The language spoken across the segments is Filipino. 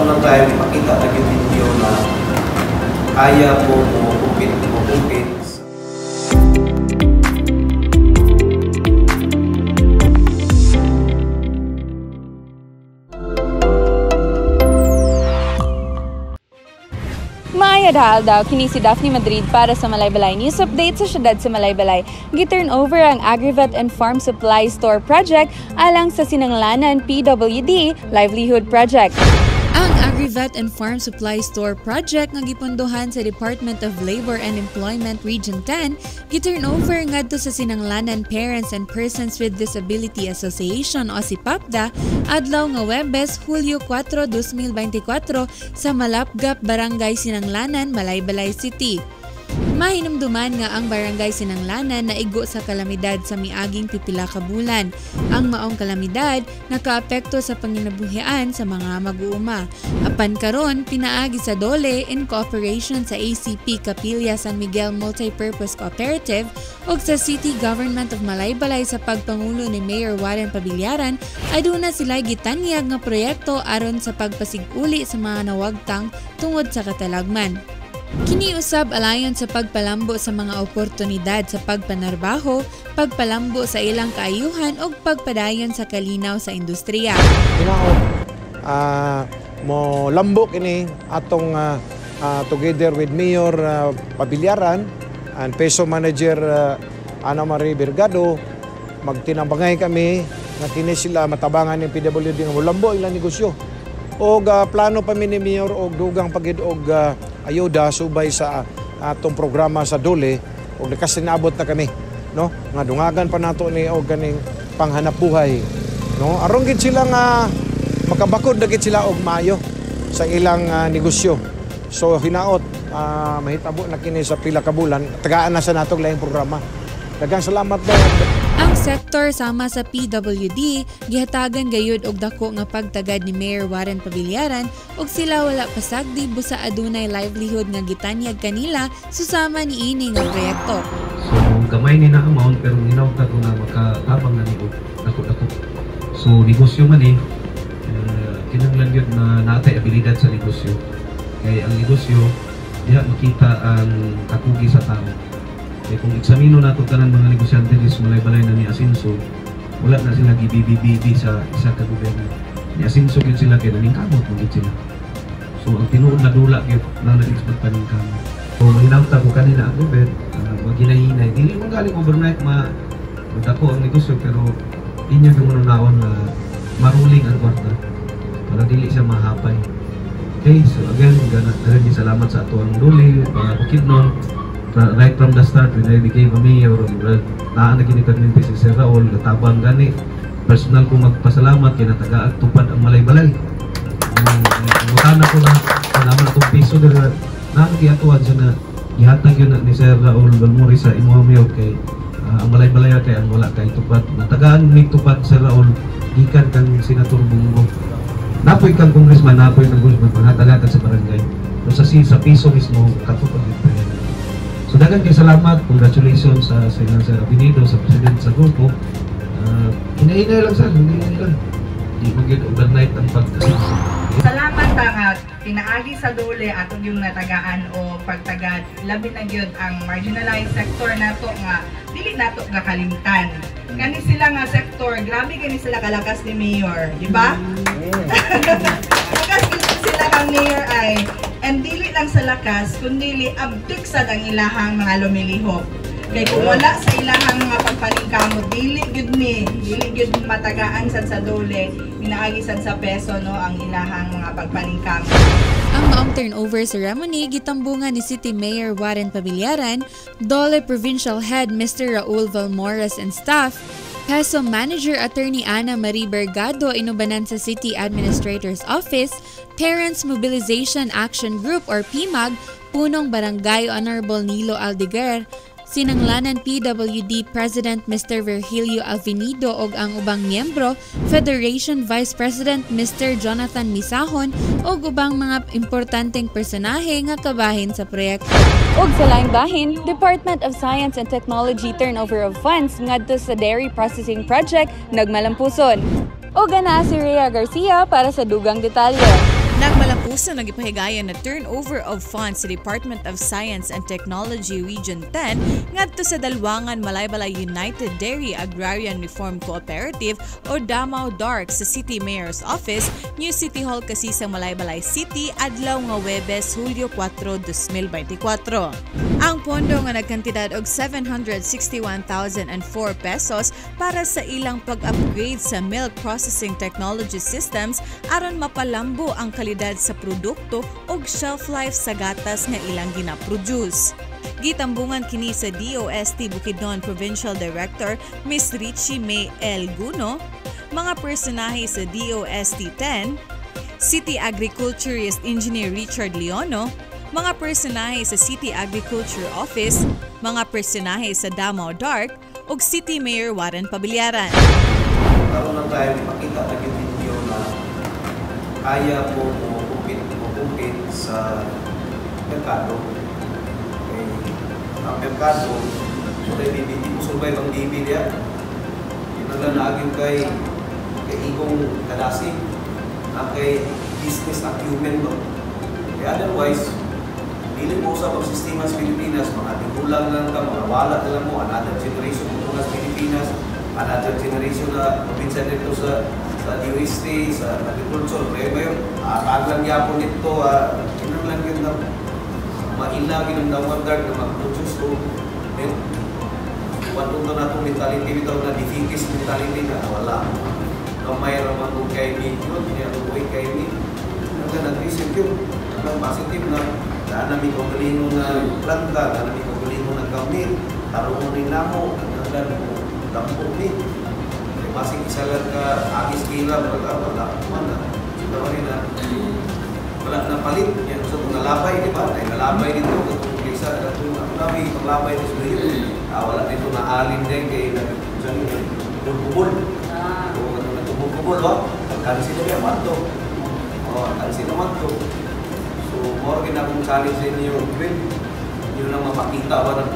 na tayo, ipakita na ninyo na kaya po mo upit. Maayadahal daw kini si Daphne Madrid para sa Malaybalay News Update sa siyudad sa Malaybalay. Giturn over ang Agrivet and Farm Supply Store Project alang sa sinanglanan PWD Livelihood Project. Ang Agrivet and Farm Supply Store Project nga gipondohan sa Department of Labor and Employment Region 10 giturn over ngadto sa sinanglanan Parents and Persons with Disability Association o si PAPDA adlaw nga Huwebes, Hulyo 4, 2024 sa Malapgap, Barangay Sinanglanan, Malaybalay City. Mahinumduman nga ang Barangay Sinanglanan na igo sa kalamidad sa miaging pipila ka bulan. Ang maong kalamidad nakaapekto sa panginabuhian sa mga mag-uuma. Apan karon pinaagi sa DOLE in cooperation sa ACP Capilla San Miguel Multipurpose Cooperative ug sa City Government of Malaybalay sa pagpangulo ni Mayor Warren Pabillaran aduna sila gitanyag nga proyekto aron sa pagpasiguli sa mga nawagtang tungod sa katalagman. Kini usab alayon sa pagpalambo sa mga oportunidad sa pagpanarbaho, pagpalambo sa ilang kaayuhan ug pagpadayon sa kalinaw sa industriya. Mo lambo kini atong together with Mayor Pabillaran and Peso Manager Ana Marie Bergado, magtinambangay kami nga kini sila matabangan ng PWD nga mo lambo ilang negosyo. Og plano pa mi ni Mayor og dugang pagid og ayuda subay sa atong programa sa DOLE og nakasinabot na kami, no, nga dungagan pa nato ni og ganing panghanap buhay, no, aron gid sila nga makabakod na gid sila og maayo sa ilang negosyo. So hinaot mahitabo na kini sa pila ka bulan tagaan na sa natong laing programa. Daghang salamat daw. Ang sektor sama sa PWD gihatagan gayud og dako nga pagtagad ni Mayor Warren Pabillaran ug sila wala pasagdi busa adunay livelihood nga gitanyag kanila susama ni ini nga proyekto. So gamay ni na amount pero ginawta ko na makatabang na niod dako. So negosyo man kinahanglan gyud na natay abilidad sa negosyo. Kay ang negosyo diha makita ang kakugi sa tao. Kung eksamino nato tanan mga negosyante sa Malaybalay na ni Asinso, wala na sila gibibibi sa isa ka gobyerno. Ni Asinso gyud sila kay naningkamot mo gyud sila. So ang tinuod na dula gyud na na-expect paningkamot. So hinamta ko kanina ang Robert, maghinay-hinay. Dili mo galing overnight madako ang negosyo pero inya gyud mo naon na maruling ang kwarta para dili siya mahapay. Okay, so again, maraming salamat sa ato ang DOLE, pakidnon. Right from the start, when I became a mayor, naan na kinikarninte si Sir Raul, natabang gani. Personal ko magpasalamat, kaya natagaag tupad ang Malaybalay. Mutana ko na, naman itong piso na nakiatuan siya na ihatag yun ni Sir Raul Balmori sa imuha mayor kay ang Malaybalay kay ang wala kay tupad. Natagaan may tupad Sir Raul, ikan kang Senator Bungo. Napoy kang congressman, napoy ng congressman, panghatagatan sa barangay. So sa piso mismo, katupad dito yan. So daghang kay salamat, congratulations sa ilang Sir Abinido, sa president sa grupo. Hinahinay lang sir, hinahinay lang. Di magiging overnight ang pagkasinsa. Salamat nga pinaagi sa DOLE atong yung natagaan o pagtagad labi na gyud ang marginalized sector nato nga dili nato nga kalimtan. Kani sila nga sector, grabe kani sila kalakas ni Mayor, di ba? Lakas sila kang Mayor ay and dili lang sa lakas kundi abdik sa ang ilahang mga lumilihok. Kay kung wala sa ilahang mga pagpaningkamot, dili gyud matagaan sad sa DOLE, minaagi sad sa peso no ang ilahang mga pagpaningkamot. Ang maong turnover ceremony gitambungan ni City Mayor Warren Pabillaran, DOLE Provincial Head Mr. Raul Valmores and staff, Peso Manager Attorney Ana Marie Bergado inubanan sa City Administrator's Office, Parents Mobilization Action Group or PMAG, Punong Barangay Honorable Nilo Aldeguer, Sinanglanan PWD President Mr. Virgilio Alvinido ug ang ubang miyembro, Federation Vice President Mr. Jonathan Misahon ug ubang mga importanteng personahe nga kabahin sa proyekto. Ug sa laing bahin, Department of Science and Technology turnover of funds ngadto sa Dairy Processing Project nagmalampuson. O gana si Rhea Garcia para sa dugang detalye. Nagmalampuson sa nagipahigayon na turnover of funds sa Department of Science and Technology Region 10 ngadto sa Dalwangan Malaybalay United Dairy Agrarian Reform Cooperative o Damao DARC sa City Mayor's Office, New City Hall kasisang Malaybalay City adlaw nga Huwebes, Hulyo 4, 2024. Ang pondo nga nagkantidad og 761,004 pesos para sa ilang pag-upgrade sa milk processing technology systems aron mapalambo ang kalidad sa produkto ug shelf life sa gatas nga ilang gina-produce. Gitambungan kini sa DOST Bukidnon Provincial Director Ms. Richie May L. Guno, mga personahe sa DOST 10, City Agriculturist Engineer Richard Leono, mga personahe sa City Agriculture Office, mga personahe sa Damao DARC ug City Mayor Warren Pabiliaran. Karoon lang tayo ipakita na yung video na kaya po kumupit sa merkado. Okay. Ang merkado, so hindi mo survive ang DB niya. Yun kay Igong Kadasi, na kay business acumen mo. Otherwise, hindi mo sa pagsistema sa Pilipinas, mga tigulang lang ka, mga wala na lang mo, another generation mo sa Pilipinas, another generation na mabinsan nito sa DOST, sa agriculture. Kaya aglang yapon nito, kinang lang yun na mailagin ng dawandard na mag-produce o matungtong na itong mentality ito na defeatist mentality na wala. Kamay raman kung kayo yun, niya lubuhay kayo yun. Nag-receive yun. Positive na namin kong galingon na planta, namin kong galingon na gamit, tarungon rin na mo, dampok ni. Masing isa lang ka agis kila, wala na. Sinawa rin na wala na palit. Yan sa itong nalabay, di ba? Ay nalabay dito, itong isa, ang namin itong labay dito sa iyo. Wala dito na alin din kay kubul-kubul. Kubul-kubul, ba? Pagkansin na kaya manto. Pagkansin na manto. So, more akong challenge sa inyo, yun ang mapakita ba ng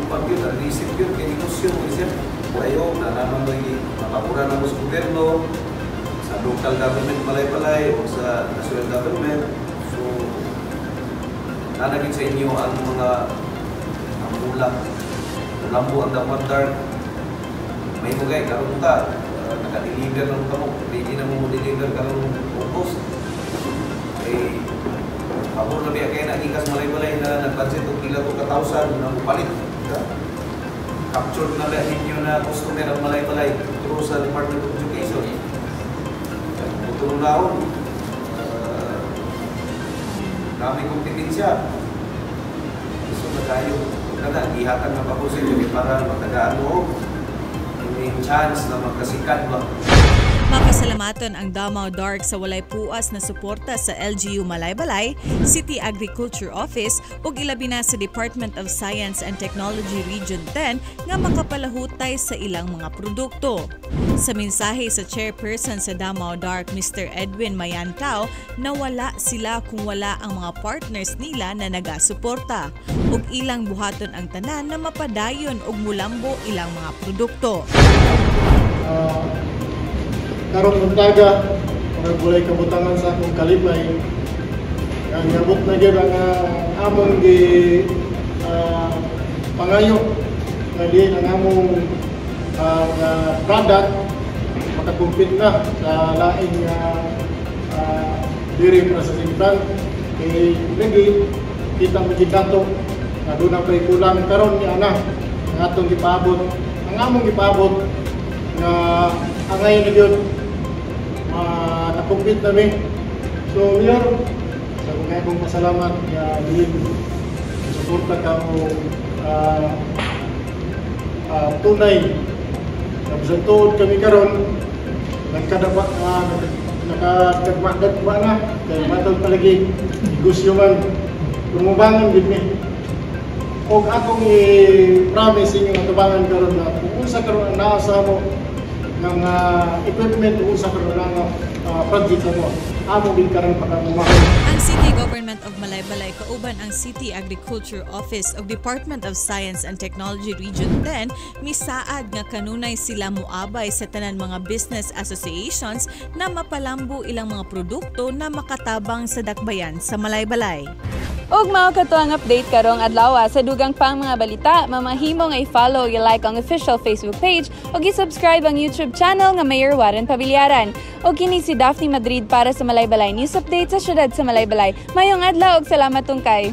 pag-yun, ang-receive yun, kaya negosyo, receive. Ayaw, nalaman mo yung mapapura na mo sa gobyerno, sa local government palay-palay, o sa national government. So, nanagin sa inyo ang mga ulang, lambo ang damandar. May mugay, karoon ka, naka-deliver lang ka mo, hindi na mo deliver ka ng focus. Pabor na biya kayo na ikas malay-malay na nag-budget o kila to ka-1,000 na palit. Captured na ba ninyo na customer ang malay-malay through sa Department of Education. Tutulong naon. Dami kompetensya. Gusto na tayo. Ihatag na pa po sa inyo para matagaan mo. May chance na magkasikat ba. Makasalamaton ang Damao DARC sa walay puas na suporta sa LGU Malaybalay, City Agriculture Office ug ilabi na sa Department of Science and Technology Region 10 nga makapalahutay sa ilang mga produkto. Sa mensahe sa chairperson sa Damao DARC, Mr. Edwin Mayantao, na wala sila kung wala ang mga partners nila na nagasuporta ug ilang buhaton ang tanan na mapadayon ug mulambo ilang mga produkto. Karong untaga, mga bulay kabutangan sa akong kalipay, ang nabot na dyan ang among di pangayo na di ang among product makakumpit na sa laing dairy processing plant. Lagi, kita magigdato na doon ang kulang karon ni anak ang atong gipaabot. Ang among gipaabot na angay na yun nakumpit namin. So, Mayor, sa kong pasalamat na din suporta ka mo tunay na bisantuod kami karon nakadagma na kaya matag palagi negosyo man tumubangan din ni o akong i-promise inyo matubangan karon na kung sa karon ang naasa mo ng equipment kung sa karon ng project mo amo gid karon pagkamumahal. Ang City Government of Malaybalay kauban ang City Agriculture Office of Department of Science and Technology Region 10 misaad nga kanunay sila muabay sa tanan mga business associations na mapalambo ilang mga produkto na makatabang sa dakbayan sa Malaybalay. Og mao katuang update karong adlaw sa dugang pang mga balita, mamahimo nga i-follow, i-like ang official Facebook page ug i-subscribe ang YouTube channel nga Mayor Warren Pabilyaran. Og kini si Daphne Madrid para sa Malaybalay News Update sa syudad sa Malaybalay. Mayong adlaw og salamat tungkay.